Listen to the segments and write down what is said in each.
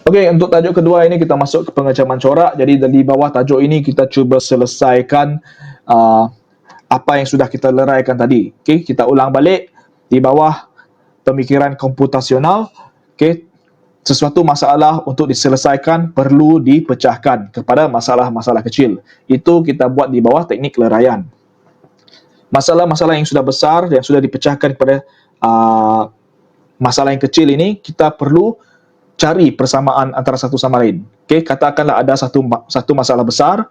Okey, untuk tajuk kedua ini kita masuk ke pengecaman corak. Jadi dari bawah tajuk ini kita cuba selesaikan uh, apa yang sudah kita leraikan tadi. Okey, kita ulang balik di bawah pemikiran komputasional. Okey, sesuatu masalah untuk diselesaikan perlu dipecahkan kepada masalah-masalah kecil. Itu kita buat di bawah teknik leraian. Masalah-masalah yang sudah besar, yang sudah dipecahkan kepada masalah yang kecil ini, kita perlu cari persamaan antara satu sama lain. Okey, katakanlah ada satu masalah besar.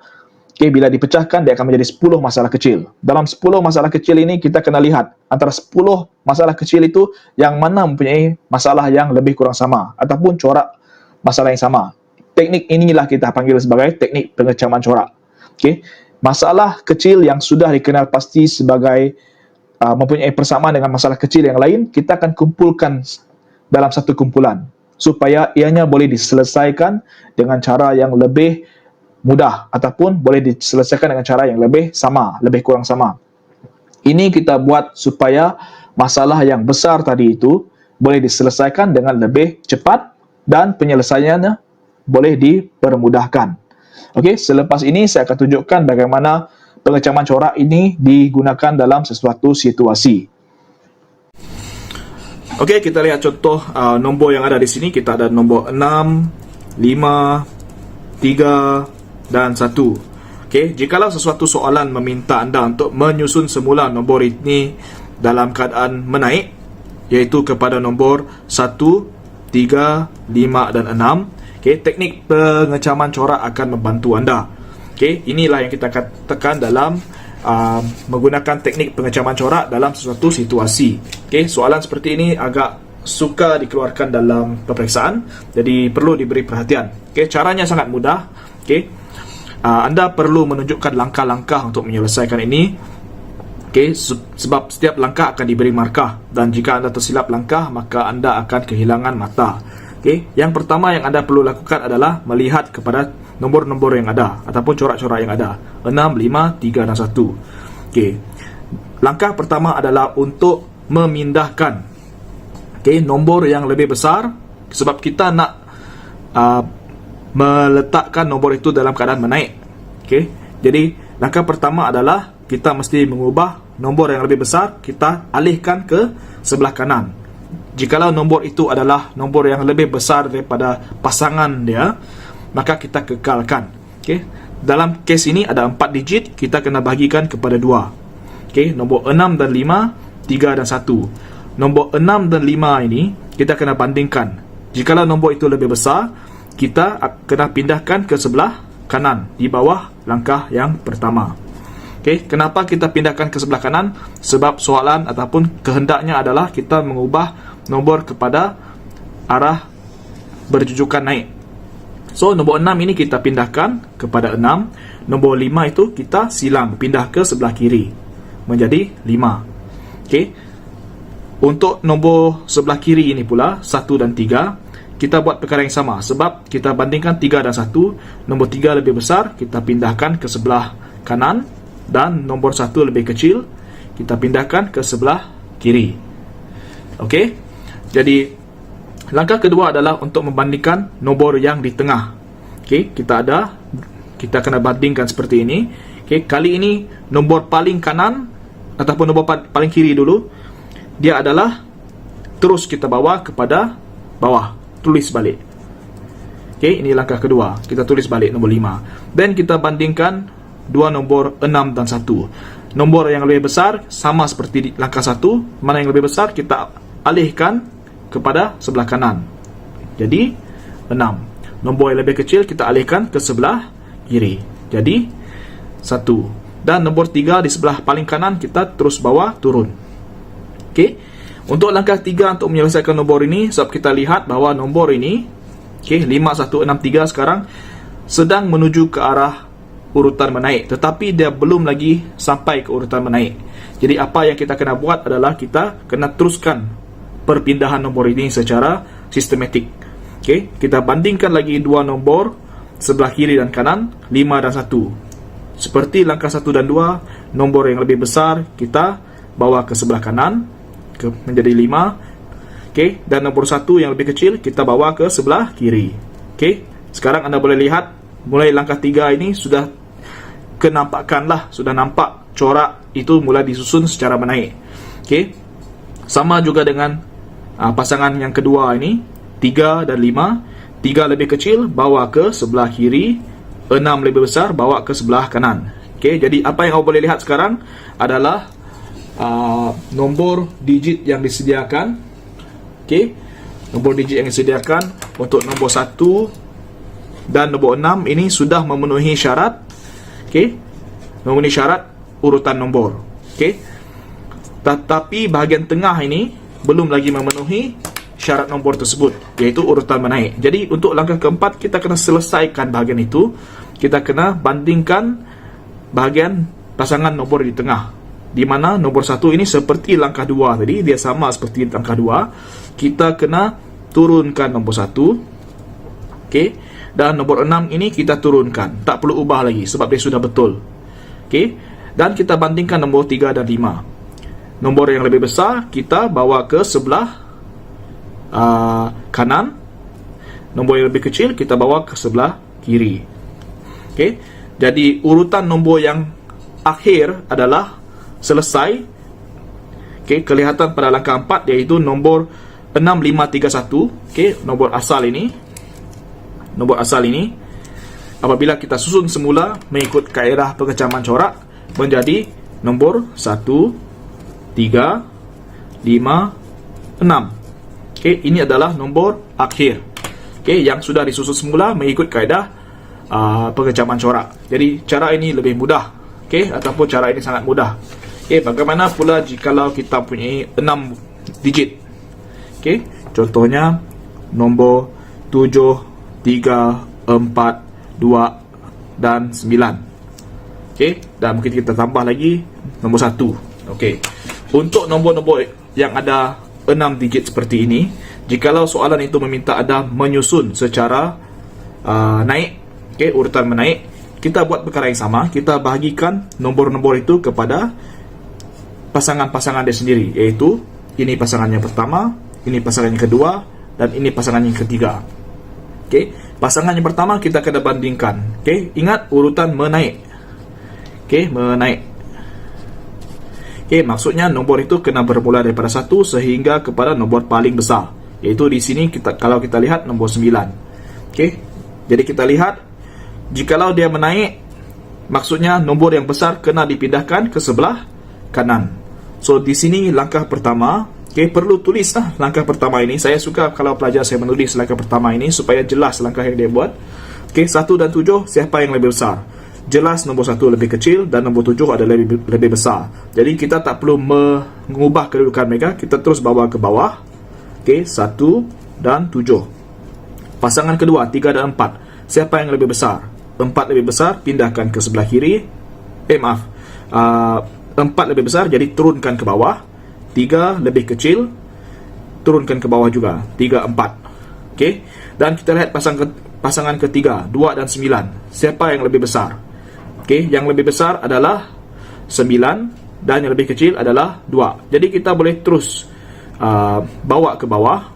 Okey, bila dipecahkan dia akan menjadi 10 masalah kecil. Dalam 10 masalah kecil ini kita kena lihat antara 10 masalah kecil itu yang mana mempunyai masalah yang lebih kurang sama ataupun corak masalah yang sama. Teknik inilah kita panggil sebagai teknik pengecaman corak. Okey, masalah kecil yang sudah dikenal pasti sebagai mempunyai persamaan dengan masalah kecil yang lain, kita akan kumpulkan dalam satu kumpulan supaya ianya boleh diselesaikan dengan cara yang lebih mudah ataupun boleh diselesaikan dengan cara yang lebih sama, lebih kurang sama. Ini kita buat supaya masalah yang besar tadi itu boleh diselesaikan dengan lebih cepat dan penyelesaiannya boleh dipermudahkan. Okey, selepas ini saya akan tunjukkan bagaimana pengecaman corak ini digunakan dalam sesuatu situasi. Okey, kita lihat contoh nombor yang ada di sini. Kita ada nombor 6, 5, 3 dan 1. Okey, jikalau sesuatu soalan meminta anda untuk menyusun semula nombor ini dalam keadaan menaik, iaitu kepada nombor 1, 3, 5 dan 6. Okey, teknik pengecaman corak akan membantu anda. Okey, inilah yang kita katakan dalam menggunakan teknik pengecaman corak dalam sesuatu situasi. Okey, soalan seperti ini agak suka dikeluarkan dalam peperiksaan, jadi perlu diberi perhatian. Okey, caranya sangat mudah. Okey, anda perlu menunjukkan langkah-langkah untuk menyelesaikan ini. Okey, sebab setiap langkah akan diberi markah dan jika anda tersilap langkah maka anda akan kehilangan mata. Okey, yang pertama yang anda perlu lakukan adalah melihat kepada nombor-nombor yang ada ataupun corak-corak yang ada. 6, 5, 3 dan 1. Okey. Langkah pertama adalah untuk memindahkan nombor yang lebih besar sebab kita nak meletakkan nombor itu dalam keadaan menaik. Okey. Jadi langkah pertama adalah kita mesti mengubah nombor yang lebih besar, kita alihkan ke sebelah kanan. Jikalau nombor itu adalah nombor yang lebih besar daripada pasangan dia, maka kita kekalkan. Okey. Dalam kes ini ada 4 digit, kita kena bahagikan kepada 2. Okey, nombor 6 dan 5, 3 dan 1. Nombor 6 dan 5 ini kita kena bandingkan. Jikalau nombor itu lebih besar, kita kena pindahkan ke sebelah kanan di bawah langkah yang pertama. Okey, kenapa kita pindahkan ke sebelah kanan? Sebab soalan ataupun kehendaknya adalah kita mengubah nombor kepada arah berjujukan naik. So, nombor 6 ini kita pindahkan kepada 6. Nombor 5 itu kita silang, pindah ke sebelah kiri. Menjadi 5. Okey. Untuk nombor sebelah kiri ini pula, 1 dan 3, kita buat perkara yang sama. Sebab kita bandingkan 3 dan 1. Nombor 3 lebih besar, kita pindahkan ke sebelah kanan. Dan nombor 1 lebih kecil, kita pindahkan ke sebelah kiri. Okey. Jadi langkah kedua adalah untuk membandingkan nombor yang di tengah. Okey, kita kena bandingkan seperti ini. Okey, kali ini nombor paling kanan ataupun nombor paling kiri dulu, dia adalah terus kita bawa kepada bawah, tulis balik. Okey, ini langkah kedua. Kita tulis balik nombor 5. Dan kita bandingkan dua nombor 6 dan 1. Nombor yang lebih besar sama seperti di langkah 1, mana yang lebih besar kita alihkan kepada sebelah kanan. Jadi 6. Nombor yang lebih kecil kita alihkan ke sebelah kiri. Jadi 1. Dan nombor 3 di sebelah paling kanan kita terus bawa turun. Okey. Untuk langkah 3 untuk menyelesaikan nombor ini, sebab kita lihat bahawa nombor ini, okey, 5, 1, 6, 3 sekarang sedang menuju ke arah urutan menaik, tetapi dia belum lagi sampai ke urutan menaik. Jadi apa yang kita kena buat adalah kita kena teruskan perpindahan nombor ini secara sistematik. Okey, kita bandingkan lagi dua nombor sebelah kiri dan kanan, 5 dan 1. Seperti langkah 1 dan 2, nombor yang lebih besar kita bawa ke sebelah kanan menjadi 5. Okey, dan nombor 1 yang lebih kecil kita bawa ke sebelah kiri. Okey, sekarang anda boleh lihat mulai langkah 3 ini sudah kenampakan lah, sudah nampak corak itu mulai disusun secara menaik. Okey, sama juga dengan pasangan yang kedua ini, 3 dan 5. 3 lebih kecil bawa ke sebelah kiri, 6 lebih besar bawa ke sebelah kanan. Okey, jadi apa yang awak boleh lihat sekarang adalah nombor digit yang disediakan. Okey, nombor digit yang disediakan untuk nombor 1 dan nombor 6 ini sudah memenuhi syarat. Okey, memenuhi syarat urutan nombor. Okey, tetapi bahagian tengah ini belum lagi memenuhi syarat nombor tersebut, iaitu urutan menaik. Jadi untuk langkah keempat kita kena selesaikan bahagian itu. Kita kena bandingkan bahagian pasangan nombor di tengah, di mana nombor 1 ini seperti langkah 2 tadi, dia sama seperti langkah 2. Kita kena turunkan nombor 1. Okey, dan nombor 6 ini kita turunkan, tak perlu ubah lagi sebab dia sudah betul. Okey, dan kita bandingkan nombor 3 dan 5. Nombor yang lebih besar kita bawa ke sebelah kanan. Nombor yang lebih kecil kita bawa ke sebelah kiri. Okey, jadi urutan nombor yang akhir adalah selesai. Okey, kelihatan pada langkah 4, iaitu nombor 6531. Okey, nombor asal ini. Nombor asal ini apabila kita susun semula mengikut kaedah pengecaman corak menjadi nombor 1, 3, 5, 6. Okey, ini adalah nombor akhir. Okey, yang sudah disusun semula mengikut kaedah pengecaman corak. Jadi cara ini lebih mudah. Okey, ataupun cara ini sangat mudah. Okey, bagaimana pula jikalau kita punya 6 digit? Okey, contohnya nombor 7, 3, 4, 2 dan 9. Okey, dan mungkin kita tambah lagi nombor 1. Okey, untuk nombor-nombor yang ada 6 digit seperti ini, jikalau soalan itu meminta anda menyusun secara naik, okey, urutan menaik, kita buat perkara yang sama. Kita bahagikan nombor-nombor itu kepada pasangan-pasangan dia sendiri, iaitu ini pasangan yang pertama, ini pasangan yang kedua, dan ini pasangan yang ketiga. Okey, pasangan yang pertama kita kena bandingkan. Okey, ingat urutan menaik. Okey, menaik. Okey, maksudnya nombor itu kena bermula daripada 1 sehingga kepada nombor paling besar, iaitu di sini kalau kita lihat nombor 9. Okey, jadi kita lihat jikalau dia menaik, maksudnya nombor yang besar kena dipindahkan ke sebelah kanan. So di sini langkah pertama. Okey, perlu tulis langkah pertama ini. Saya suka kalau pelajar saya menulis langkah pertama ini supaya jelas langkah yang dia buat. Okey, 1 dan 7 siapa yang lebih besar? Jelas nombor 1 lebih kecil dan nombor 7 adalah lebih besar. Jadi kita tak perlu mengubah kedudukan mereka, kita terus bawa ke bawah. Okey, 1 dan 7. Pasangan kedua 3 dan 4. Siapa yang lebih besar? 4 lebih besar, pindahkan ke sebelah kiri. 4 lebih besar, jadi turunkan ke bawah. 3 lebih kecil, turunkan ke bawah juga. 3, 4. Okey, dan kita lihat pasangan ketiga 2 dan 9. Siapa yang lebih besar? Okey, yang lebih besar adalah 9 dan yang lebih kecil adalah 2. Jadi kita boleh terus bawa ke bawah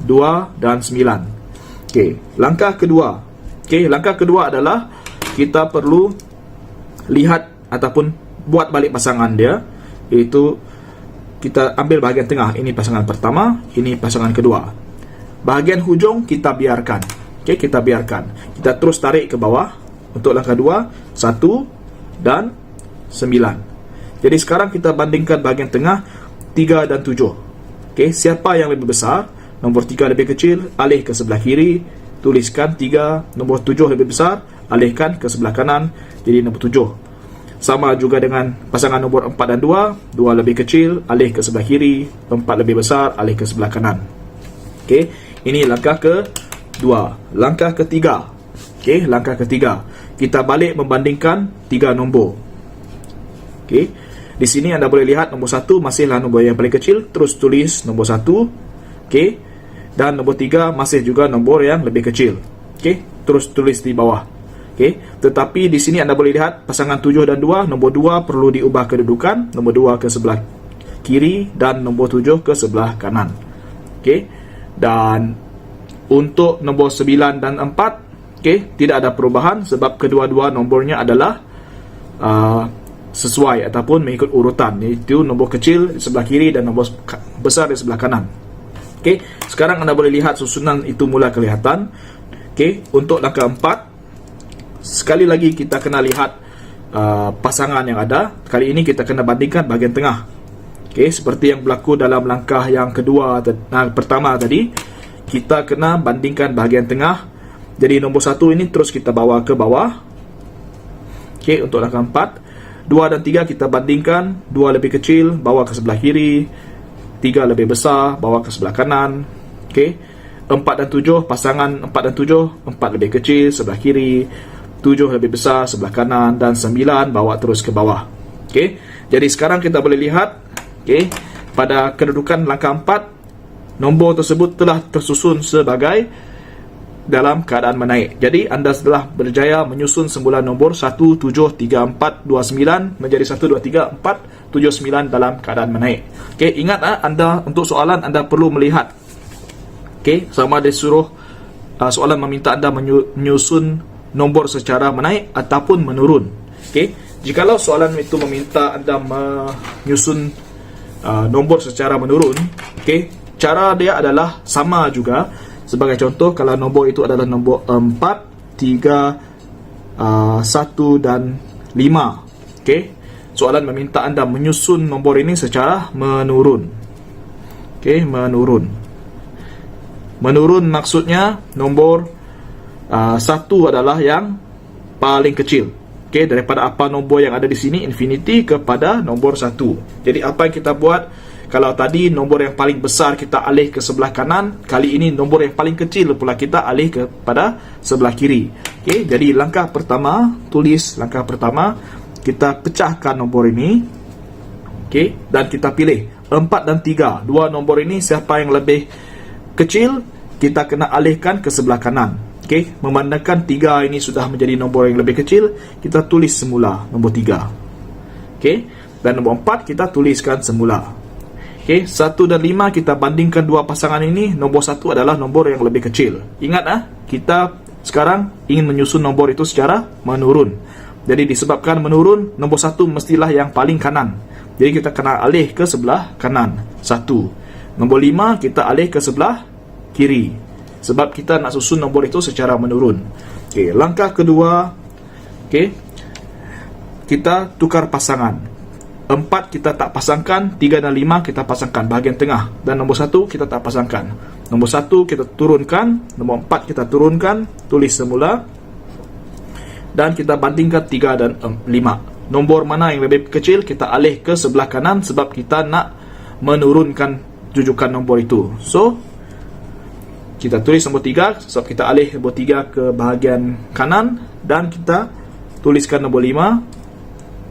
2 dan 9. Okey, langkah kedua. Okey, langkah kedua adalah kita perlu lihat ataupun buat balik pasangan dia, iaitu kita ambil bahagian tengah. Ini pasangan pertama, ini pasangan kedua. Bahagian hujung kita biarkan. Okey, kita biarkan. Kita terus tarik ke bawah untuk langkah 2, 1 dan 9. Jadi sekarang kita bandingkan bahagian tengah 3 dan 7. Okey, siapa yang lebih besar? Nombor 3 lebih kecil, alih ke sebelah kiri. Tuliskan 3, nombor 7 lebih besar, alihkan ke sebelah kanan, jadi nombor 7. Sama juga dengan pasangan nombor 4 dan 2. 2 lebih kecil, alih ke sebelah kiri. 4 lebih besar, alih ke sebelah kanan. Okey, ini langkah kedua. Langkah ketiga. Okey, langkah ketiga. Kita balik membandingkan 3 nombor. Okey, di sini anda boleh lihat nombor 1 masihlah nombor yang paling kecil. Terus tulis nombor 1. Okey, dan nombor 3 masih juga nombor yang lebih kecil. Okey, terus tulis di bawah. Okey, tetapi di sini anda boleh lihat pasangan 7 dan 2, nombor 2 perlu diubah kedudukan, nombor 2 ke sebelah kiri dan nombor 7 ke sebelah kanan. Okey. Dan untuk nombor 9 dan 4, okey, tidak ada perubahan sebab kedua-dua nombornya adalah sesuai ataupun mengikut urutan, iaitu nombor kecil di sebelah kiri dan nombor besar di sebelah kanan. Okey, sekarang anda boleh lihat susunan itu mula kelihatan. Okey, untuk langkah 4, sekali lagi kita kena lihat pasangan yang ada. Kali ini kita kena bandingkan bahagian tengah. Okey, seperti yang berlaku dalam langkah yang kedua pertama tadi, kita kena bandingkan bahagian tengah. Jadi nombor 1 ini terus kita bawa ke bawah. Okey, untuk langkah 4, 2 dan 3 kita bandingkan. 2 lebih kecil, bawa ke sebelah kiri. 3 lebih besar, bawa ke sebelah kanan. Okey, 4 dan 7, pasangan 4 dan 7, 4 lebih kecil sebelah kiri, 7 lebih besar sebelah kanan, dan 9 bawa terus ke bawah. Okey, jadi sekarang kita boleh lihat, okey, pada kedudukan langkah 4, nombor tersebut telah tersusun sebagai dalam keadaan menaik. Jadi anda telah berjaya menyusun semula nombor 1, 7, 3, 4, 2, 9 menjadi 1, 2, 3, 4, 7, 9 dalam keadaan menaik. Okey, ingat anda untuk soalan anda perlu melihat. Okey, sama ada suruh soalan meminta anda menyusun nombor secara menaik ataupun menurun. Okey, jikalau soalan itu meminta anda menyusun nombor secara menurun, okey, cara dia adalah sama juga. Sebagai contoh, kalau nombor itu adalah nombor 4, 3, 1 dan 5. Okey, soalan meminta anda menyusun nombor ini secara menurun. Okey, menurun. Menurun maksudnya nombor 1 adalah yang paling kecil. Okey, daripada apa nombor yang ada di sini, infinity kepada nombor 1. Jadi apa yang kita buat, kalau tadi nombor yang paling besar kita alih ke sebelah kanan, kali ini nombor yang paling kecil pula kita alih kepada sebelah kiri. Okey, jadi langkah pertama, tulis langkah pertama, kita pecahkan nombor ini. Okey, dan kita pilih 4 dan 3. Dua nombor ini siapa yang lebih kecil, kita kena alihkan ke sebelah kanan. Okey, memandangkan 3 ini sudah menjadi nombor yang lebih kecil, kita tulis semula nombor 3. Okey, dan nombor 4 kita tuliskan semula. Okey, 1 dan 5 kita bandingkan dua pasangan ini, nombor 1 adalah nombor yang lebih kecil. Ingat kita sekarang ingin menyusun nombor itu secara menurun. Jadi disebabkan menurun, nombor 1 mestilah yang paling kanan. Jadi kita kena alih ke sebelah kanan. 1. Nombor 5 kita alih ke sebelah kiri. Sebab kita nak susun nombor itu secara menurun. Okey, langkah kedua, okey, kita tukar pasangan. 4 kita tak pasangkan, 3 dan 5 kita pasangkan bahagian tengah, dan nombor 1 kita tak pasangkan. Nombor 1 kita turunkan, nombor 4 kita turunkan, tulis semula, dan kita bandingkan 3 dan 5. Nombor mana yang lebih kecil kita alih ke sebelah kanan sebab kita nak menurunkan jujukan nombor itu. So kita tulis nombor 3 sebab kita alih nombor 3 ke bahagian kanan, dan kita tuliskan nombor 5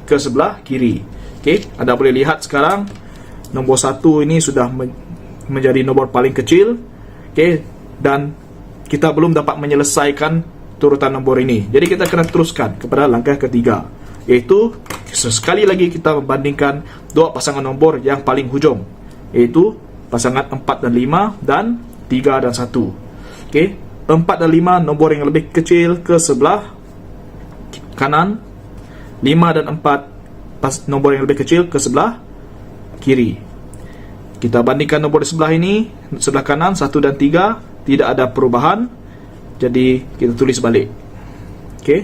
ke sebelah kiri. Okey, anda boleh lihat sekarang nombor 1 ini sudah menjadi nombor paling kecil. Okey, dan kita belum dapat menyelesaikan turutan nombor ini. Jadi kita kena teruskan kepada langkah ketiga, iaitu sekali lagi kita membandingkan dua pasangan nombor yang paling hujung, iaitu pasangan 4 dan 5 dan 3 dan 1. Okey, 4 dan 5 nombor yang lebih kecil ke sebelah kanan, 5 dan 4 nombor yang lebih kecil ke sebelah kiri. Kita bandingkan nombor di sebelah ini, sebelah kanan 1 dan 3, tidak ada perubahan. Jadi kita tulis balik. Okey.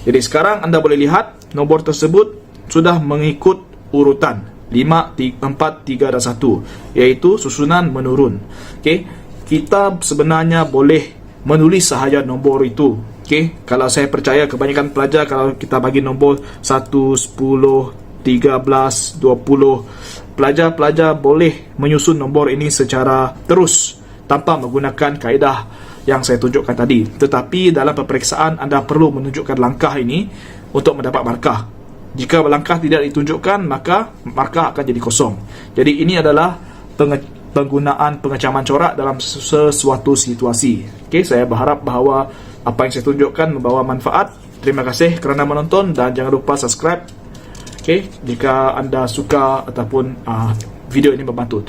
Jadi sekarang anda boleh lihat nombor tersebut sudah mengikut urutan 5, 4, 3 dan 1, iaitu susunan menurun. Okey, kita sebenarnya boleh menulis sahaja nombor itu. Okey, kalau saya percaya kebanyakan pelajar, kalau kita bagi nombor 1, 10, 13, 20, pelajar-pelajar boleh menyusun nombor ini secara terus tanpa menggunakan kaedah yang saya tunjukkan tadi. Tetapi dalam peperiksaan anda perlu menunjukkan langkah ini untuk mendapat markah. Jika langkah tidak ditunjukkan, maka markah akan jadi kosong. Jadi ini adalah penggunaan pengecaman corak dalam sesuatu situasi. Okey, saya berharap bahawa apa yang saya tunjukkan membawa manfaat. Terima kasih kerana menonton dan jangan lupa subscribe. Okey, jika anda suka ataupun video ini membantu.